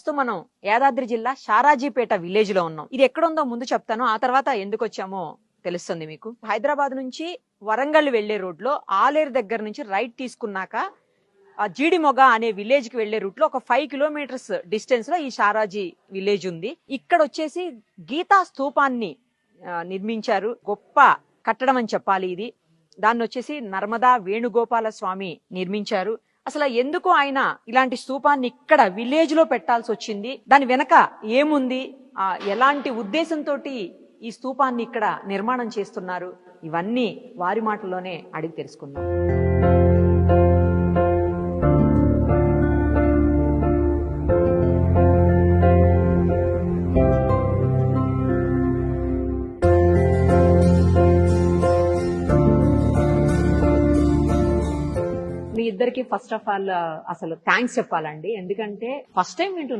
ప్రస్తుతం మనం యాదాద్రి జిల్లా షారాజీపేట విలేజ్ లో ఉన్నాం. ఇది ఎక్కడ ఉందో ముందు చెప్తాను, ఆ తర్వాత ఎందుకు వచ్చామో తెలుస్తుంది మీకు. హైదరాబాద్ నుంచి వరంగల్ వెళ్లే రోడ్ లో ఆలేరు దగ్గర నుంచి రైట్ తీసుకున్నాక జీడిమొగ అనే విలేజ్ కి వెళ్లే రూట్ లో ఒక 5 కిలోమీటర్స్ డిస్టెన్స్ లో ఈ షారాజీ విలేజ్ ఉంది. ఇక్కడ వచ్చేసి గీతా స్తూపాన్ని నిర్మించారు. గొప్ప కట్టడం అని చెప్పాలి ఇది. దాన్ని వచ్చేసి నర్మదా వేణుగోపాల స్వామి నిర్మించారు. అసలు ఎందుకు ఆయన ఇలాంటి స్తూపాన్ని ఇక్కడ విలేజ్ లో పెట్టాల్సి వచ్చింది, దాని వెనక ఏముంది, ఎలాంటి ఉద్దేశంతో ఈ స్తూపాన్ని ఇక్కడ నిర్మాణం చేస్తున్నారు, ఇవన్నీ వారి మాటల్లోనే అడిగి తెలుసుకుందాం. మీ ఇద్దరికి ఫస్ట్ ఆఫ్ ఆల్ అసలు థ్యాంక్స్ చెప్పాలండి. ఎందుకంటే ఫస్ట్ టైం వింటున్నాను